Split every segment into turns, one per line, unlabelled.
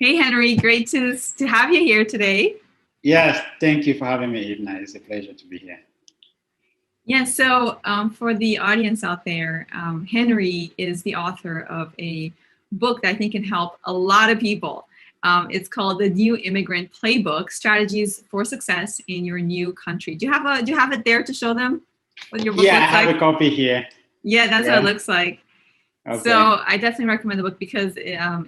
Hey Henry, great to have you here today.
Yes, thank you for having me, Edna. It's a pleasure to be here.
Yeah, so for the audience out there, Henry is the author of a book that I think can help a lot of people. It's called The New Immigrant Playbook: Strategies for Success in Your New Country. Do you have it there to show them what your book
Yeah, I
looks
have
like?
a copy here.
Yeah, that's what it
Yeah.
looks like.
Okay.
So I definitely recommend the book because,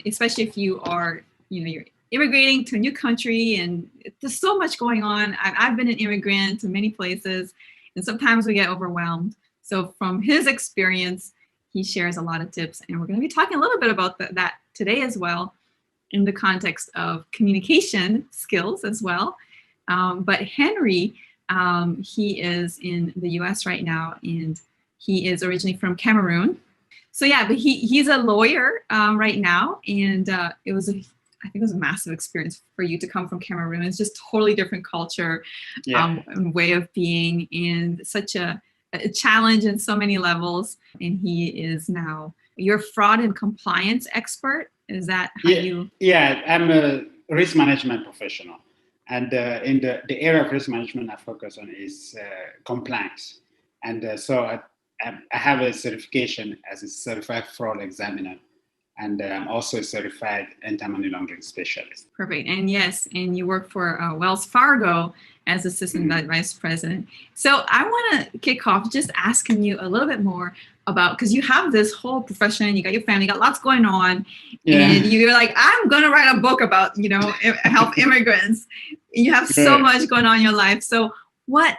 especially if you are, you're immigrating to a new country and there's so much going on. I've been an immigrant to many places, and sometimes we get overwhelmed. So from his experience, he shares a lot of tips, and we're going to be talking a little bit about that today as well, in the context of communication skills as well. But Henry, he is in the U.S. right now, and he is originally from Cameroon. So yeah, but he's a lawyer right now, and I think it was a massive experience for you to come from Cameroon. It's just totally different culture,
Yeah.
and way of being, and such a challenge in so many levels. And he is now your fraud and compliance expert. Is that how
Yeah.
you?
Yeah. I'm a risk management professional, and in the area of risk management I focus on is compliance, and I have a certification as a certified fraud examiner, and I'm also a certified anti-money laundering specialist.
Perfect. And yes, and you work for Wells Fargo as assistant
Mhm.
vice president. So I want to kick off just asking you a little bit more about, because you have this whole profession, you got your family, you got lots going on,
Yeah.
and you're like, I'm going to write a book about, help immigrants. You have so
Right.
much going on in your life. So what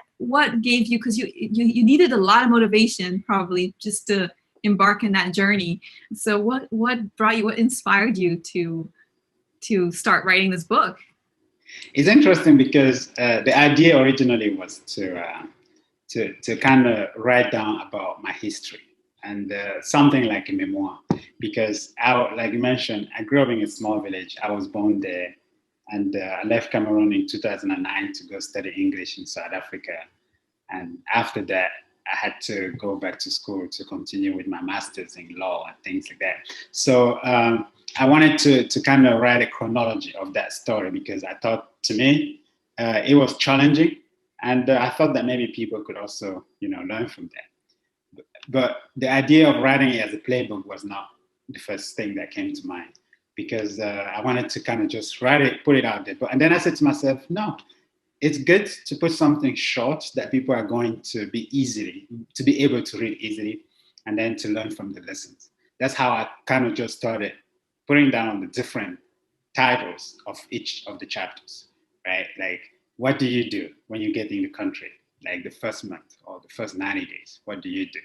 gave you, because you needed a lot of motivation probably just to embark in that journey. So what brought you, what inspired you to start writing this book?
It's interesting because the idea originally was to kind of write down about my history and something like a memoir. Because like you mentioned, I grew up in a small village. I was born there, and I left Cameroon in 2009 to go study English in South Africa. And after that, I had to go back to school to continue with my master's in law and things like that. So I wanted to kind of write a chronology of that story because I thought, to me, it was challenging, and I thought that maybe people could also, learn from that. But the idea of writing it as a playbook was not the first thing that came to mind because I wanted to kind of just write it, put it out there. And then I said to myself, no, it's good to put something short that people are going to be able to read easily, and then to learn from the lessons. That's how I kind of just started putting down the different titles of each of the chapters, right? Like, what do you do when you get in the country? Like the first month or the first 90 days, what do you do?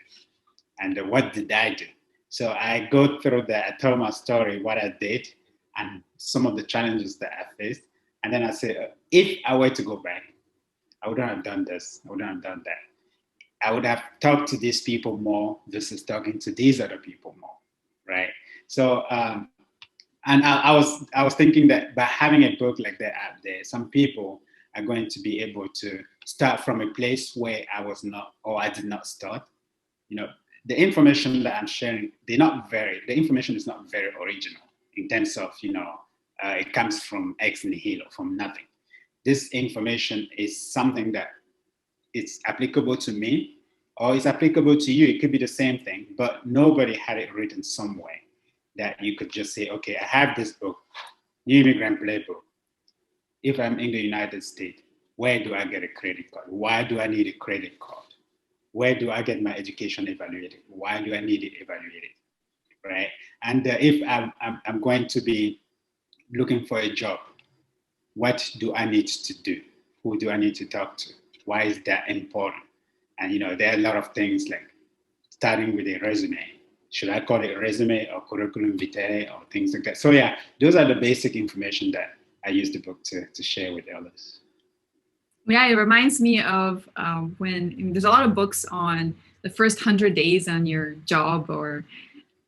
And what did I do? So I go through that, I tell my story, what I did, and some of the challenges that I faced. And then I say, if I were to go back, I wouldn't have done this, I wouldn't have done that. I would have talked to these people more versus talking to these other people more, right? So, and I was thinking that by having a book like that out there, some people are going to be able to start from a place where I was not, or I did not start. You know, the information that I'm sharing, the information is not very original in terms of, it comes from ex nihilo, from nothing. This information is something that is applicable to me or is applicable to you. It could be the same thing, but nobody had it written some way that you could just say, okay, I have this book, New Immigrant Playbook. If I'm in the United States, where do I get a credit card? Why do I need a credit card? Where do I get my education evaluated? Why do I need it evaluated? Right? And if I'm going to be looking for a job, what do I need to do? Who do I need to talk to? Why is that important? And there are a lot of things like starting with a resume. Should I call it a resume or curriculum vitae or things like that? So yeah, those are the basic information that I use the book to share with others.
Yeah, it reminds me of when there's a lot of books on the first 100 days on your job, or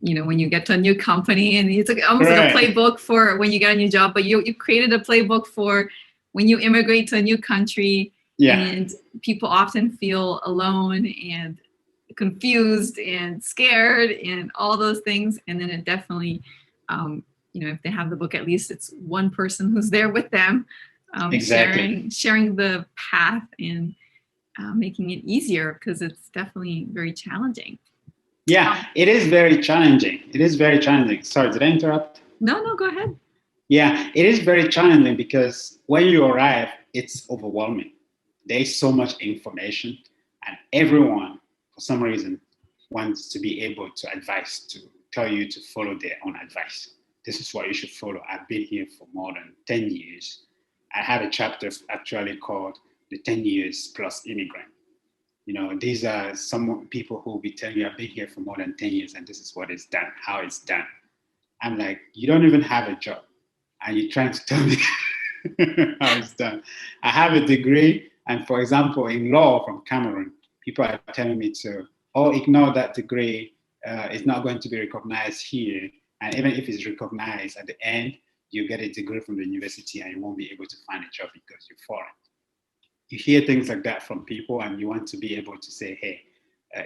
when you get to a new company, and it's like almost like a
Right.
playbook for when you get a new job. But you created a playbook for when you immigrate to a new country,
Yeah.
and people often feel alone and confused and scared and all those things. And then it definitely if they have the book, at least it's one person who's there with them,
Exactly.
sharing the path and making it easier, because it's definitely very challenging.
Yeah, it is very challenging. It is very challenging. Sorry, did I interrupt?
No, go ahead.
Yeah, it is very challenging because when you arrive, it's overwhelming. There is so much information, and everyone, for some reason, wants to be able to advise, to tell you to follow their own advice. This is what you should follow. I've been here for more than 10 years. I have a chapter actually called The 10 Years Plus Immigrant. These are some people who will be telling you, I've been here for more than 10 years and this is what is done, how it's done. I'm like, you don't even have a job and you're trying to tell me how it's done. I have a degree, and for example, in law from Cameroon, people are telling me to, ignore that degree. It's not going to be recognized here. And even if it's recognized at the end, you get a degree from the university and you won't be able to find a job because you're foreign. You hear things like that from people and you want to be able to say, hey,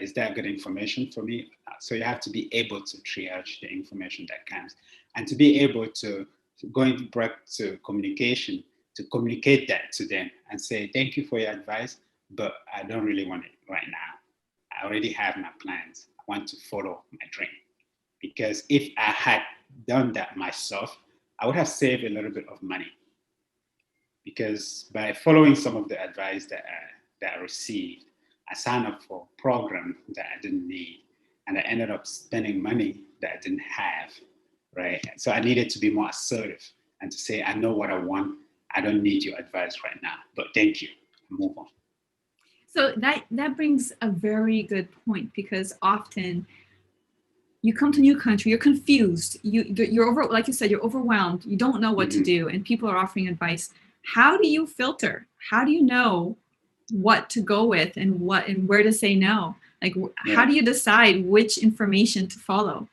is that good information for me? So you have to be able to triage the information that comes and to be able to going back to communication, to communicate that to them and say, thank you for your advice, but I don't really want it right now. I already have my plans. I want to follow my dream. Because if I had done that myself, I would have saved a little bit of money. Because by following some of the advice that I received, I signed up for a program that I didn't need, and I ended up spending money that I didn't have, right? So I needed to be more assertive and to say, I know what I want. I don't need your advice right now, but thank you. Move on.
So that brings a very good point, because often you come to a new country, you're confused, you're over, like you said, you're overwhelmed, you don't know what to do, and people are offering advice. How do you filter? How do you know what to go with and where to say no? Like, how do you decide which information to follow?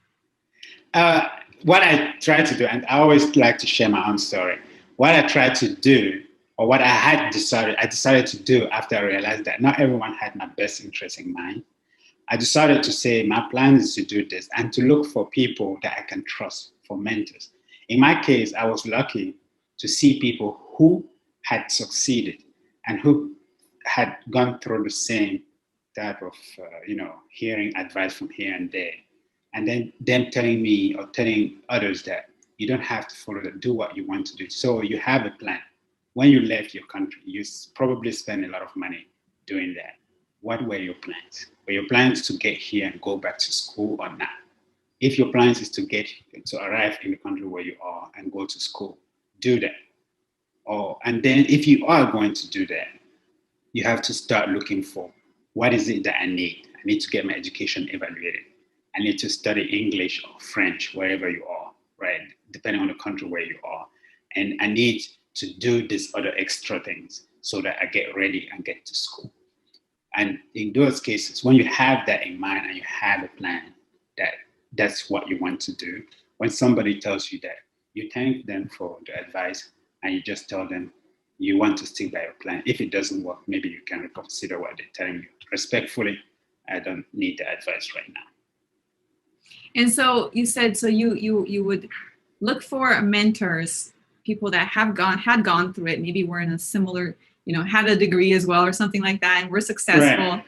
What I try to do, and I always like to share my own story. What I tried to do, or what I decided to do after I realized that not everyone had my best interest in mind. I decided to say my plan is to do this and to look for people that I can trust, for mentors. In my case, I was lucky to see people who had succeeded and who had gone through the same type of, hearing advice from here and there. And then them telling me or telling others that you don't have to follow that, do what you want to do. So you have a plan. When you left your country, you probably spent a lot of money doing that. What were your plans? Were your plans to get here and go back to school or not? If your plans is to arrive in the country where you are and go to school, do that. And then if you are going to do that, you have to start looking for what is it that I need. I need to get my education evaluated. I need to study English or French wherever you are, right? Depending on the country where you are. And I need to do these other extra things so that I get ready and get to school. And in those cases, when you have that in mind and you have a plan that's what you want to do, when somebody tells you that, you thank them for the advice and you just tell them you want to stick by your plan. If it doesn't work, maybe you can reconsider what they're telling you. Respectfully, I don't need the advice right now.
And so you said, so you would look for mentors, people that had gone through it, maybe were in a similar, had a degree as well or something like that, and were successful. Right.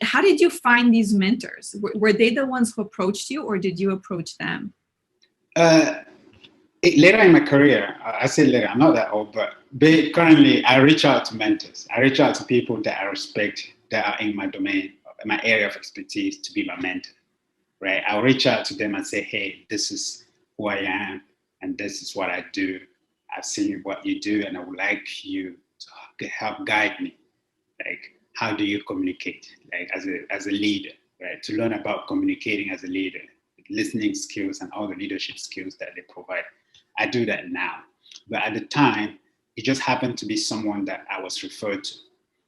How did you find these mentors? Were they the ones who approached you, or did you approach them?
Later in my career, I say later, I'm not that old, but currently I reach out to mentors. I reach out to people that I respect, that are in my domain, my area of expertise, to be my mentor, right? I'll reach out to them and say, hey, this is who I am, and this is what I do. I've seen what you do, and I would like you to help guide me. Like, how do you communicate, like as a leader, right? To learn about communicating as a leader, listening skills and all the leadership skills that they provide. I do that now. But at the time, it just happened to be someone that I was referred to.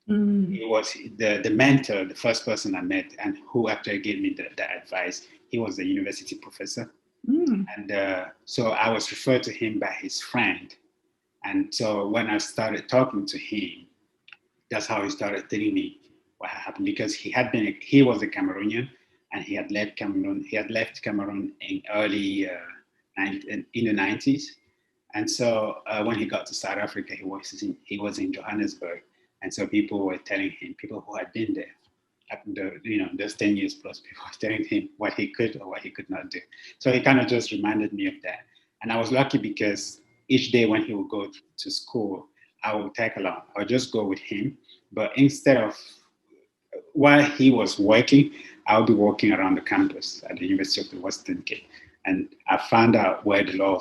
It was the mentor, the first person I met, and who actually gave me the advice. He was a university professor. And so I was referred to him by his friend. And so when I started talking to him, that's how he started telling me what happened, because he was a Cameroonian, and he had left Cameroon in early in the 90s. And so when he got to South Africa, he was in Johannesburg, and so people were telling him, people who had been there, those 10 years plus, people were telling him what he could or what he could not do. So he kind of just reminded me of that. And I was lucky because each day when he would go to school, I would tag along. I would just go with him. But instead of while he was working, I would be walking around the campus at the University of the Western Cape. And I found out where the law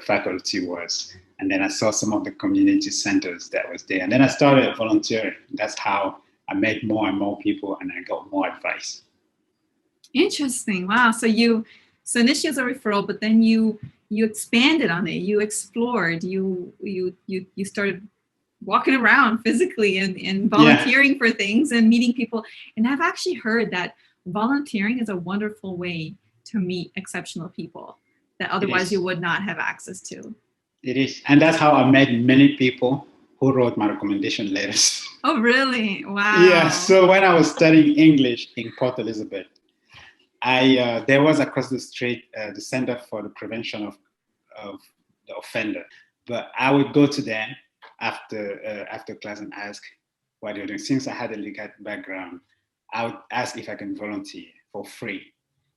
faculty was. And then I saw some of the community centers that was there. And then I started volunteering. That's how I met more and more people and I got more advice.
Interesting. Wow. So initially as a referral, but then you expanded on it. You explored. You started walking around physically and volunteering for things and meeting people. And I've actually heard that volunteering is a wonderful way to meet exceptional people that otherwise you would not have access to.
It is. And that's how I met many people who wrote my recommendation letters.
Oh, really? Wow.
Yeah. So when I was studying English in Port Elizabeth, there was across the street the Center for the Prevention of the Offender. But I would go to them after class and ask what they're doing. Since I had a legal background, I would ask if I can volunteer for free.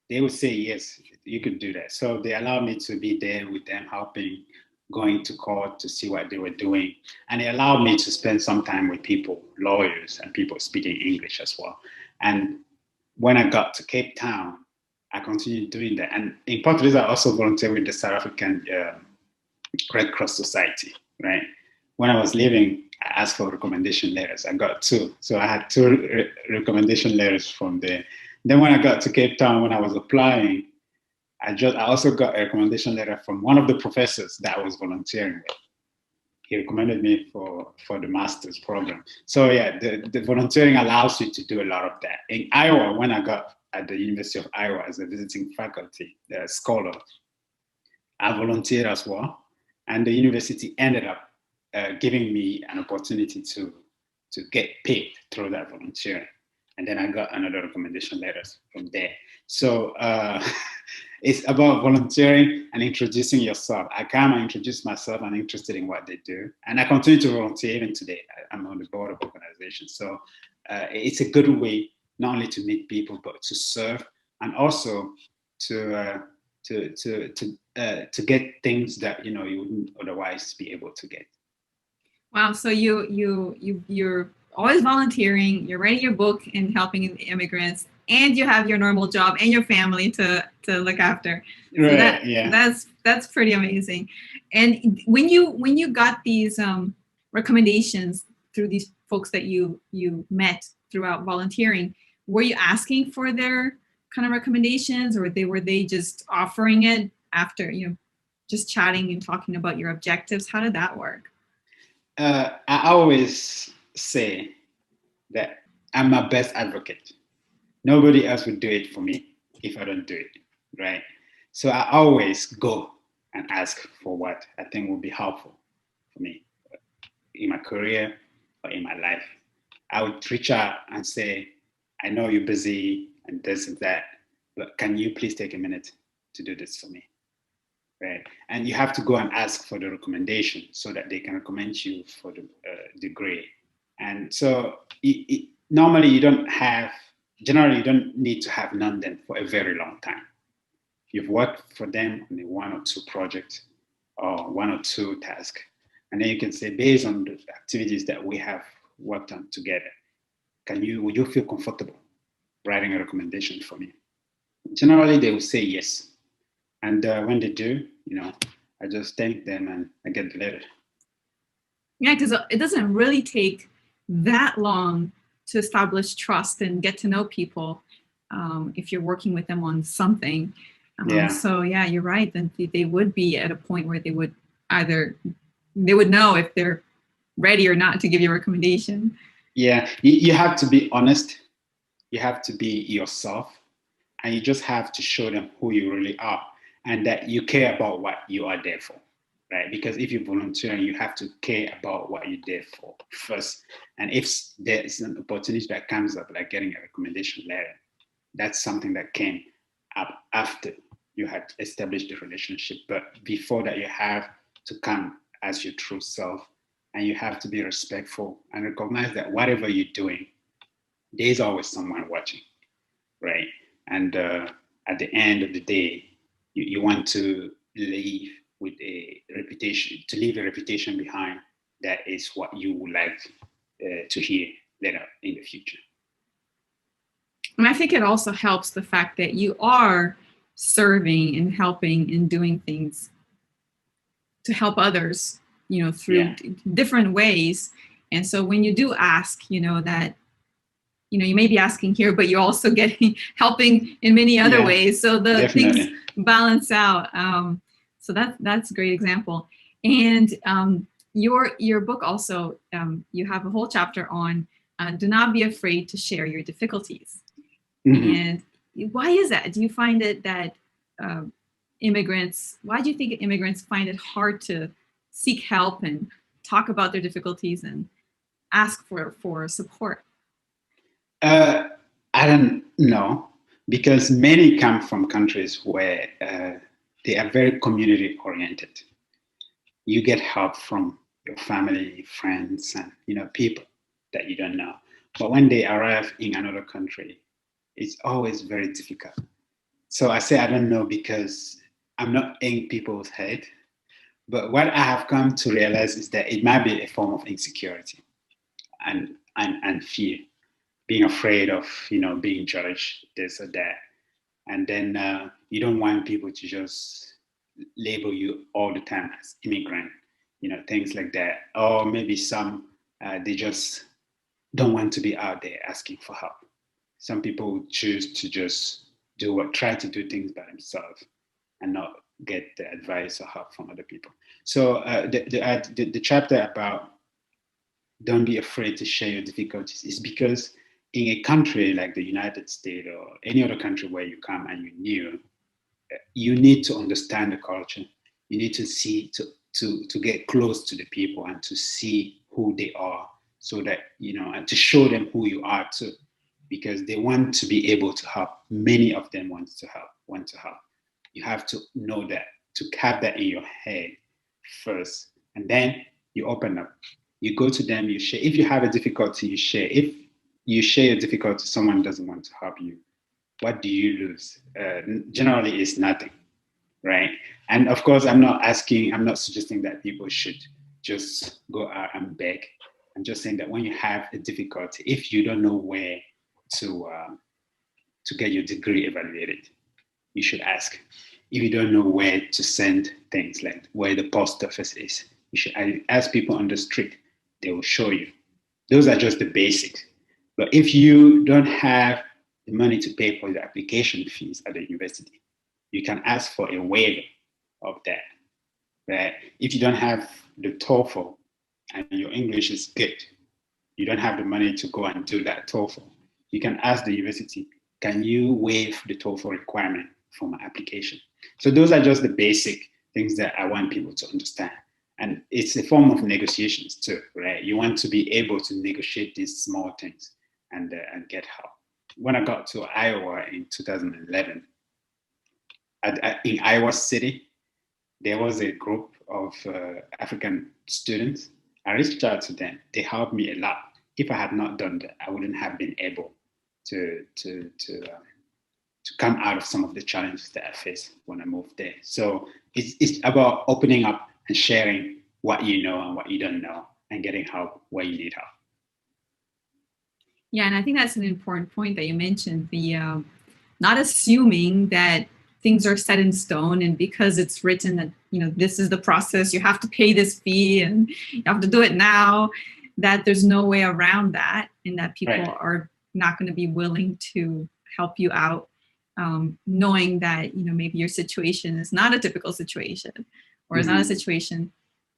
They would say, yes, you could do that. So they allowed me to be there with them, helping, going to court to see what they were doing. And they allowed me to spend some time with people, lawyers, and people speaking English as well. And when I got to Cape Town, I continued doing that. And in Port Elizabeth, I also volunteered with the South African Red Cross Society, right? When I was leaving, I asked for recommendation letters. I got 2. So I had 2 recommendation letters from there. Then when I got to Cape Town, when I was applying, I also got a recommendation letter from one of the professors that I was volunteering with. He recommended me for the master's program. So yeah, the volunteering allows you to do a lot of that. In Iowa, when I got at the University of Iowa as a visiting faculty scholar, I volunteered as well. And the university ended up giving me an opportunity to get paid through that volunteering. And then I got another recommendation letters from there. So it's about volunteering and introducing yourself. I kind of introduce myself. I'm interested in what they do. And I continue to volunteer even today. I'm on the board of organizations. So it's a good way not only to meet people, but to serve and also to get things that you wouldn't otherwise be able to get.
Wow. So you're always volunteering, you're writing your book and helping immigrants, and you have your normal job and your family to look after. So
Right.
That's pretty amazing. And when you got these recommendations through these folks that you met throughout volunteering, were you asking for their kind of recommendations, or were they just offering it after just chatting and talking about your objectives? How did that work?
I always say that I'm my best advocate. Nobody else would do it for me if I don't do it, right? So I always go and ask for what I think will be helpful for me in my career or in my life. I would reach out and say, I know you're busy and this and that, but can you please take a minute to do this for me? Right? And you have to go and ask for the recommendation so that they can recommend you for the degree. And so normally you don't need to have known them for a very long time. You've worked for them on 1 or 2 projects or 1 or 2 tasks. And then you can say, based on the activities that we have worked on together, would you feel comfortable writing a recommendation for me? Generally, they will say yes. And when they do, I just thank them and I get the letter.
Yeah, because it doesn't really take that long to establish trust and get to know people if you're working with them on something. So yeah, you're right. Then they would be at a point where they would know if they're ready or not to give you a recommendation.
Yeah, you have to be honest. You have to be yourself, and you just have to show them who you really are and that you care about what you are there for, right? Because if you're volunteering, you have to care about what you're there for first. And if there's an opportunity that comes up, like getting a recommendation letter, that's something that came up after you had established the relationship. But before that, you have to come as your true self, and you have to be respectful and recognize that whatever you're doing, there's always someone watching, right? And at the end of the day, you want to leave with a reputation, to leave a reputation behind that is what you would like to hear later in the future.
And I think it also helps the fact that you are serving and helping and doing things to help others, through different ways. And so when you do ask, that, you may be asking here, but you're also getting helping in many other ways. So the
definitely.
things balance out. So that's a great example. And your book also, you have a whole chapter on do not be afraid to share your difficulties. Mm-hmm. And why is that? Do you find it that why do you think immigrants find it hard to seek help and talk about their difficulties and ask for support?
I don't know, because many come from countries where they are very community oriented. You get help from your family, friends, and people that you don't know. But when they arrive in another country, it's always very difficult. So I say I don't know because I'm not in people's head. But what I have come to realize is that it might be a form of insecurity and fear, being afraid of being judged, this or that, and then you don't want people to just label you all the time as immigrant, things like that. Or maybe some they just don't want to be out there asking for help. Some people choose to just try to do things by themselves and not get the advice or help from other people. So the chapter about don't be afraid to share your difficulties is because in a country like the United States or any other country where you come and you're new, you need to understand the culture. You need to see to get close to the people and to see who they are, so that and to show them who you are too, because they want to be able to help. Many of them want to help. You have to know that, to have that in your head first, and then you open up. You go to them, you share. If you have a difficulty, you share. If you share your difficulty, someone doesn't want to help you, what do you lose? Generally, it's nothing, right? And of course, I'm not suggesting that people should just go out and beg. I'm just saying that when you have a difficulty, if you don't know where to get your degree evaluated, you should ask. If you don't know where to send things, like where the post office is, you should ask people on the street. They will show you. Those are just the basics. But if you don't have the money to pay for the application fees at the university, you can ask for a waiver of that. Right? If you don't have the TOEFL and your English is good, you don't have the money to go and do that TOEFL, you can ask the university, can you waive the TOEFL requirement for my application? So those are just the basic things that I want people to understand. And it's a form of negotiations too, right? You want to be able to negotiate these small things and get help. When I got to Iowa in 2011, in Iowa City, there was a group of African students. I reached out to them. They helped me a lot. If I had not done that, I wouldn't have been able to come out of some of the challenges that I faced when I moved there. So it's about opening up and sharing what you know and what you don't know, and getting help where you need help.
Yeah, and I think that's an important point that you mentioned, the not assuming that things are set in stone, and because it's written that, this is the process, you have to pay this fee and you have to do it now, that there's no way around that, and that people are not going to be willing to help you out, knowing that, maybe your situation is not a typical situation, or is not a situation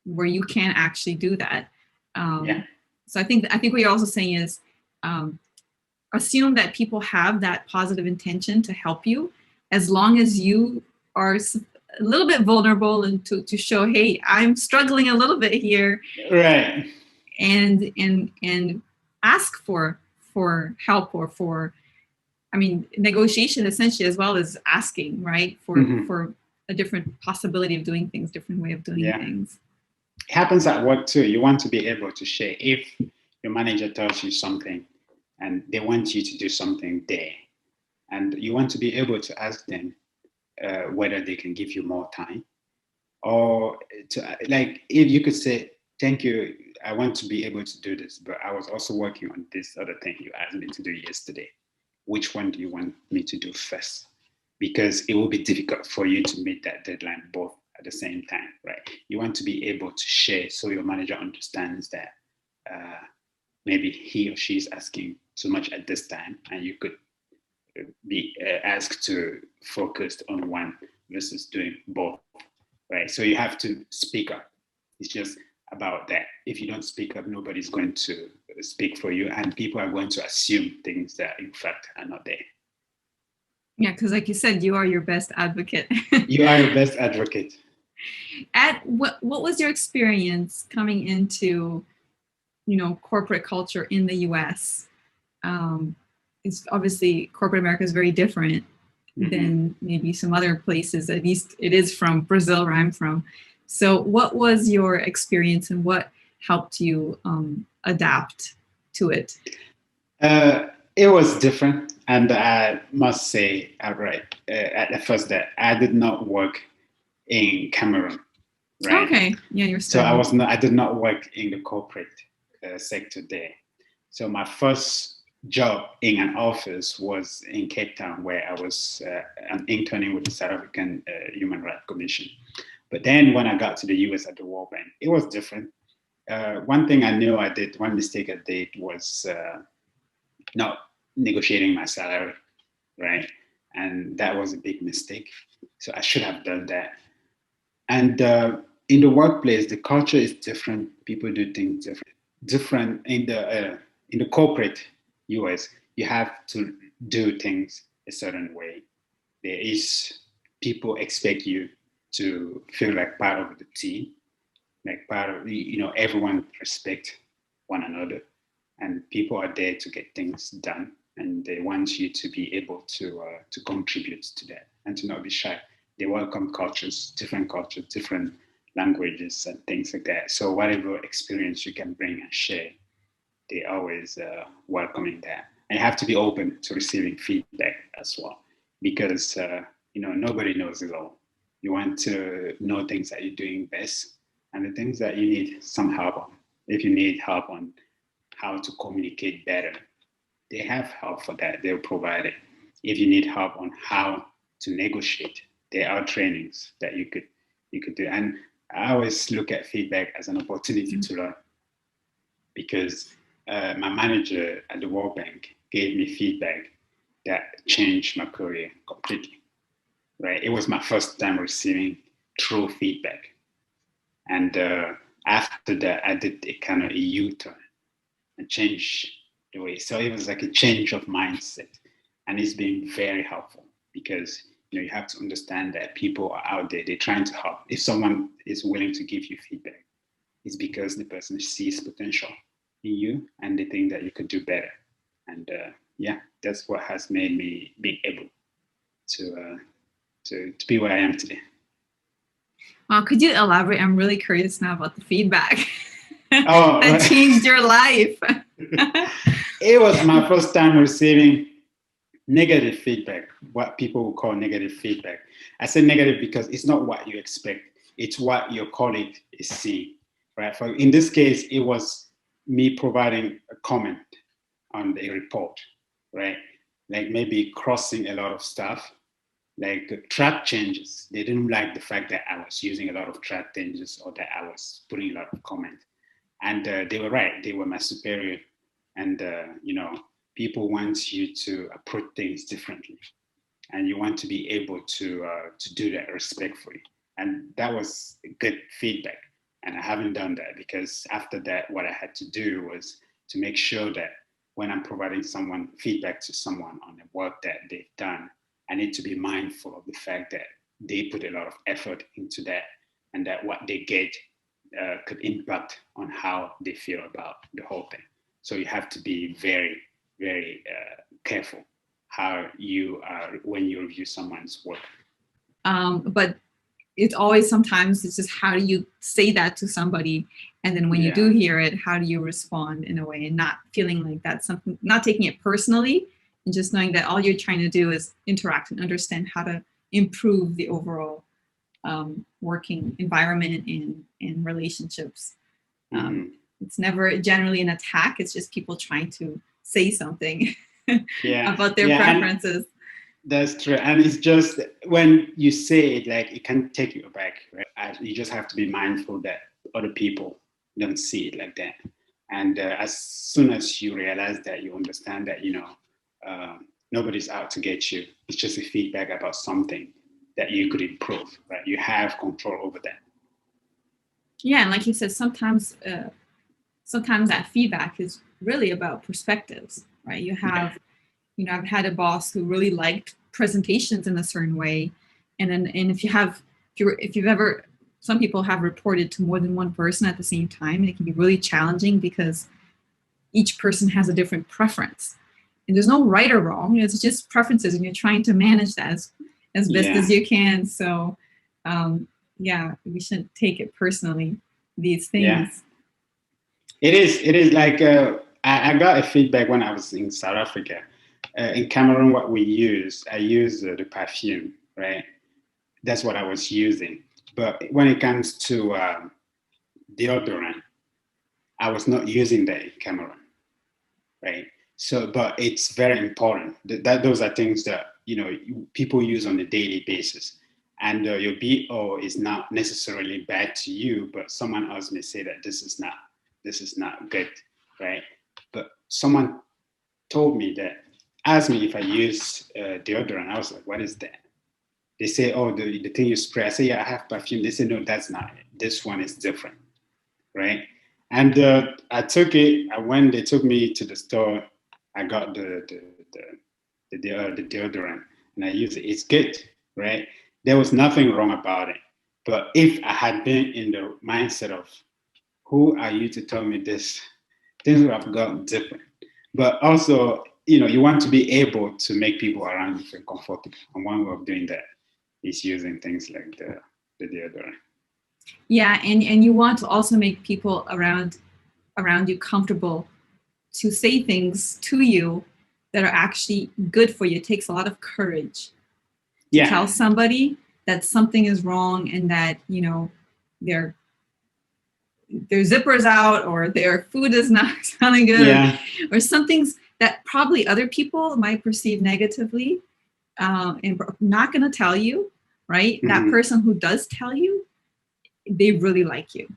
where you can actually do that. So I think what you're also saying is assume that people have that positive intention to help you, as long as you are a little bit vulnerable and to show, hey, I'm struggling a little bit here,
right?
And ask for help or for I mean, negotiation essentially as well as asking, right, for a different possibility of doing things, different way of doing things.
It happens at work too. You want to be able to share. If your manager tells you something and they want you to do something there, and you want to be able to ask them whether they can give you more time, or to, like, if you could say, thank you, I want to be able to do this, but I was also working on this other thing you asked me to do yesterday. Which one do you want me to do first? Because it will be difficult for you to meet that deadline both at the same time, right? You want to be able to share so your manager understands that maybe he or she is asking too much at this time, and you could be asked to focus on one versus doing both, right? So you have to speak up. It's just about that. If you don't speak up, nobody's going to speak for you, and people are going to assume things that in fact are not there.
Yeah, because like you said, you are your best advocate.
You are your best advocate.
What was your experience coming into, corporate culture in the U.S.? It's obviously corporate America is very different than maybe some other places. At least it is from Brazil, where I'm from. So, what was your experience, and what helped you adapt to it?
It was different, and I must say outright at the first that I did not work in Cameroon. Right?
Okay, yeah, you're still.
So I did not work in the corporate sector there. So my first job in an office was in Cape Town, where I was an interning with the South African Human Rights Commission. But then when I got to the US at the World Bank, it was different. One thing I knew I did, one mistake I did was not negotiating my salary, right? And that was a big mistake. So I should have done that. And in the workplace, the culture is different. People do things different in the corporate US. You have to do things a certain way. There is people expect you to feel like part of the team, like part of everyone respect one another, and people are there to get things done, and they want you to be able to contribute to that and to not be shy. They welcome cultures, different languages and things like that. So whatever experience you can bring and share, they always welcoming that. And you have to be open to receiving feedback as well, because nobody knows it all. You want to know things that you're doing best, and the things that you need some help on. If you need help on how to communicate better, they have help for that. They'll provide it. If you need help on how to negotiate, there are trainings that you could do. And I always look at feedback as an opportunity to learn, because my manager at the World Bank gave me feedback that changed my career completely. Right? It was my first time receiving true feedback. And after that, I did a kind of a U-turn and changed the way. So it was like a change of mindset. And it's been very helpful, because you have to understand that people are out there, they're trying to help. If someone is willing to give you feedback, it's because the person sees potential in you and they think that you could do better. And that's what has made me be able to be where I am today.
Well, could you elaborate? I'm really curious now about the feedback
that
changed your life.
It was my first time receiving negative feedback, what people would call negative feedback. I say negative because it's not what you expect. It's what your colleague is seeing, right? In this case, it was me providing a comment on the report, right? Like maybe crossing a lot of stuff, like track changes. They didn't like the fact that I was using a lot of track changes, or that I was putting a lot of comment. And they were right. They were my superior. And, people want you to approach things differently. And you want to be able to do that respectfully. And that was good feedback. And I haven't done that, because after that, what I had to do was to make sure that when I'm providing feedback to someone on the work that they've done, I need to be mindful of the fact that they put a lot of effort into that, and that what they get could impact on how they feel about the whole thing. So you have to be very, very careful how you are when you review someone's work.
But it's always, sometimes it's just, how do you say that to somebody? And then when you do
Yeah.
hear it, how do you respond in a way and not feeling like that's something, not taking it personally, and just knowing that all you're trying to do is interact and understand how to improve the overall working environment and relationships. It's never generally an attack. It's just people trying to say something about their preferences.
That's true. And it's just when you say it, like, it can take you aback, right? You just have to be mindful that other people don't see it like that. And as soon as you realize that, you understand that, nobody's out to get you. It's just a feedback about something that you could improve, right? You have control over that.
Yeah, and like you said, sometimes that feedback is really about perspectives, right? You have, I've had a boss who really liked presentations in a certain way, and if you've ever, some people have reported to more than one person at the same time, and it can be really challenging because each person has a different preference, and there's no right or wrong. It's just preferences, and you're trying to manage that as best as you can. So, we shouldn't take it personally, these things.
Yeah. It is like I got a feedback when I was in South Africa. In Cameroon, what I use the perfume, right? That's what I was using. But when it comes to deodorant, I was not using that in Cameroon, right? So, but it's very important that those are things that people use on a daily basis. And your BO is not necessarily bad to you, but someone else may say that this is not good, right? But someone told me that, asked me if I use deodorant. I was like, what is that? They say, oh, the thing you spray. I say, yeah, I have perfume. They say, no, that's not it. This one is different, right? And I took it. When they took me to the store, I got the deodorant, and I use it. It's good, right? There was nothing wrong about it. But if I had been in the mindset of, who are you to tell me this, things would have gotten different. But also, you want to be able to make people around you feel comfortable. And one way of doing that is using things like the deodorant.
Yeah, and you want to also make people around you comfortable to say things to you that are actually good for you. It takes a lot of courage to tell somebody that something is wrong, and that their zipper's out, or their food is not smelling good, or some things that probably other people might perceive negatively, and not going to tell you, right? Mm-hmm. That person who does tell you, they really like you.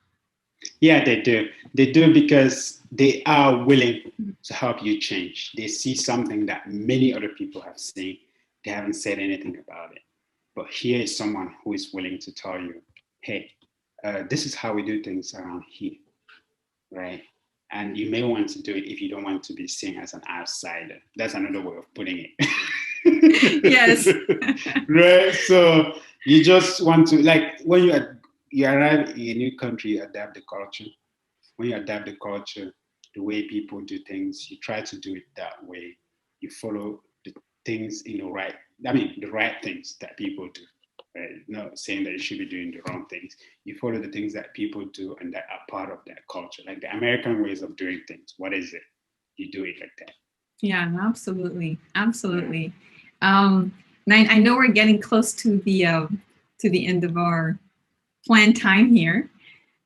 Yeah, they do. They do, because they are willing to help you change. They see something that many other people have seen. They haven't said anything about it. But here is someone who is willing to tell you, hey, this is how we do things around here, right? And you may want to do it if you don't want to be seen as an outsider. That's another way of putting it.
Yes.
Right? So you just want to, like, when you arrive in a new country, you adapt the culture. When you adapt the culture, the way people do things, you try to do it that way. You follow the things the right things that people do. Right? Not saying that you should be doing the wrong things. You follow the things that people do and that are part of that culture. Like the American ways of doing things. What is it? You do it like that.
Yeah, absolutely. Absolutely. And I know we're getting close to the end of our planned time here.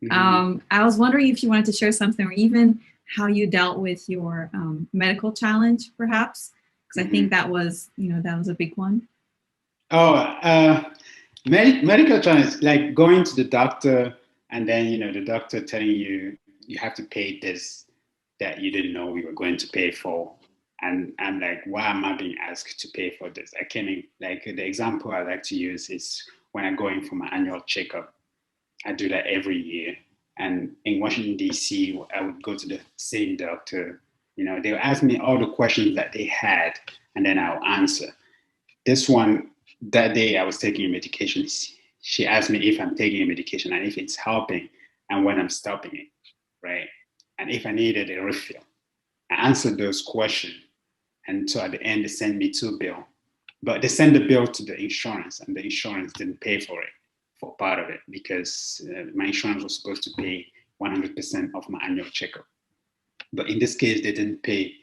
Mm-hmm. I was wondering if you wanted to share something, or even how you dealt with your medical challenge, perhaps, because I think that was a big one.
Oh, medical challenge, like going to the doctor, and then the doctor telling you have to pay this that you didn't know we were going to pay for. And I'm like, why am I being asked to pay for this? I can't, like, the example I like to use is when I go in for my annual checkup. I do that every year. And in Washington, D.C., I would go to the same doctor. They'll ask me all the questions that they had, and then I'll answer. This one, that day I was taking a medication. She asked me if I'm taking a medication and if it's helping and when I'm stopping it, right? And if I needed a refill. I answered those questions. And so at the end, they sent me 2 bills. But they sent the bill to the insurance, and the insurance didn't pay for it, for part of it, because my insurance was supposed to pay 100% of my annual checkup. But in this case, they didn't pay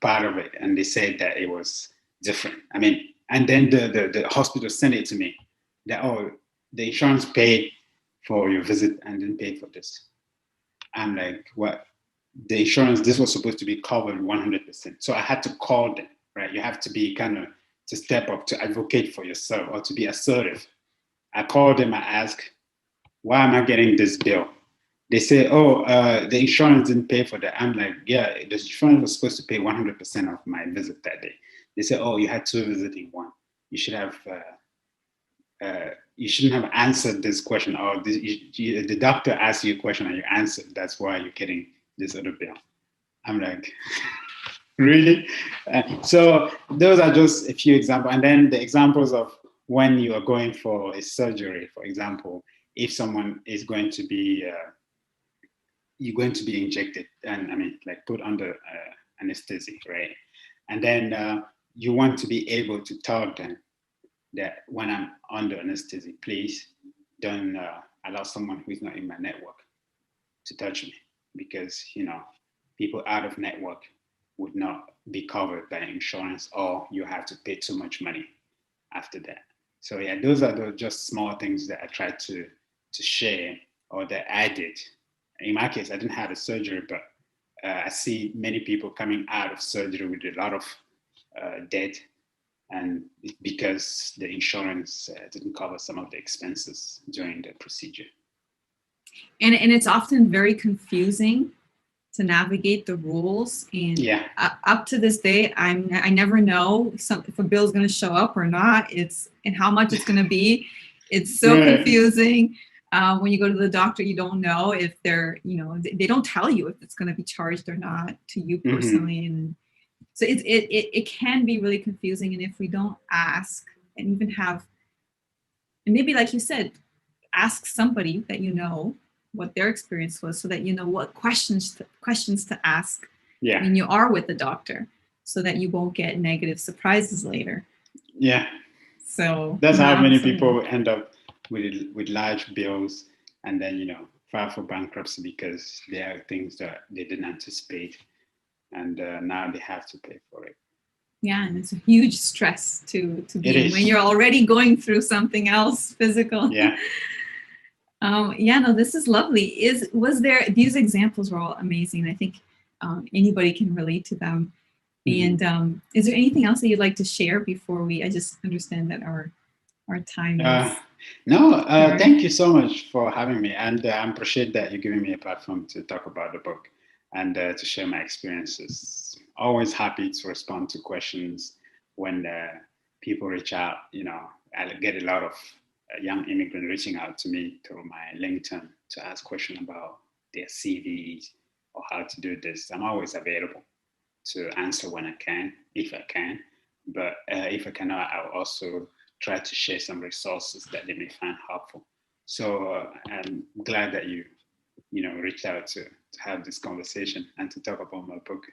part of it, and they said that it was different. I mean, and then the hospital sent it to me that, oh, the insurance paid for your visit and didn't pay for this. I'm like, what? The insurance, this was supposed to be covered 100%. So I had to call them, right? You have to be kind of, to step up, to advocate for yourself, or to be assertive. I called them, I asked, why am I getting this bill? They say, oh, the insurance didn't pay for that. I'm like, yeah, the insurance was supposed to pay 100% of my visit that day. They say, oh, you had 2 visits in one. You should have, you shouldn't have answered this question, or the doctor asked you a question and you answered. That's why you're getting this other bill. I'm like, really? So those are just a few examples. And then the examples of when you are going for a surgery, for example, if someone is going to be, you're going to be injected and, I mean, like put under anesthesia, right? And then you want to be able to tell them that when I'm under anesthesia, please don't allow someone who is not in my network to touch me, because, you know, people out of network would not be covered by insurance, or you have to pay too much money after that. So yeah, those are just small things that I try to share, or that I did. In my case, I didn't have a surgery, but I see many people coming out of surgery with a lot of debt, and because the insurance didn't cover some of the expenses during the procedure.
And it's often very confusing to navigate the rules. And
yeah,
up to this day, I never know if a bill is going to show up or not. And how much it's going to be. It's so confusing. When you go to the doctor, you don't know if they're, you know, they don't tell you if it's going to be charged or not to you personally. Mm-hmm. And so it can be really confusing. And if we don't ask and even have, and maybe like you said, ask somebody that you know what their experience was, so that you know what questions to ask when you are with the doctor, so that you won't get negative surprises later.
Yeah.
So
that's how many people end up with large bills, and then, you know, file for bankruptcy because there are things that they didn't anticipate, and now they have to pay for it.
Yeah, and it's a huge stress to be in when you're already going through something else physical.
Yeah.
No, this is lovely. Was there, these examples were all amazing. I think anybody can relate to them. Mm-hmm. And is there anything else that you'd like to share before I just understand that our time is...
No, thank you so much for having me. And I appreciate that you're giving me a platform to talk about the book and to share my experiences. Always happy to respond to questions when people reach out. You know, I get a lot of young immigrants reaching out to me through my LinkedIn to ask questions about their CVs or how to do this. I'm always available to answer when I can, if I can. But if I cannot, I'll also try to share some resources that they may find helpful. So I'm glad that you reached out to have this conversation and to talk about my book.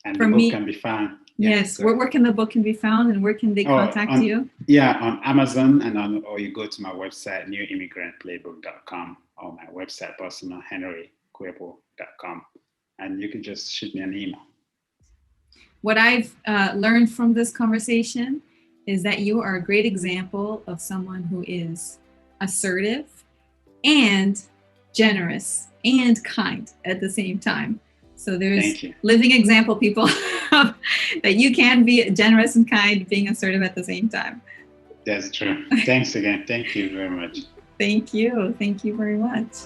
And the book can be found.
Yes. Where can the book be found, and where can they contact you?
Yeah, on Amazon, or you go to my website, newimmigrantplaybook.com, or my website, personal, henrinkuepo.com, and you can just shoot me an email.
What I've learned from this conversation is that you are a great example of someone who is assertive and generous and kind at the same time. So there's living example, people, that you can be generous and kind, being assertive at the same time.
That's true. Thanks again. Thank you very much.
Thank you. Thank you very much.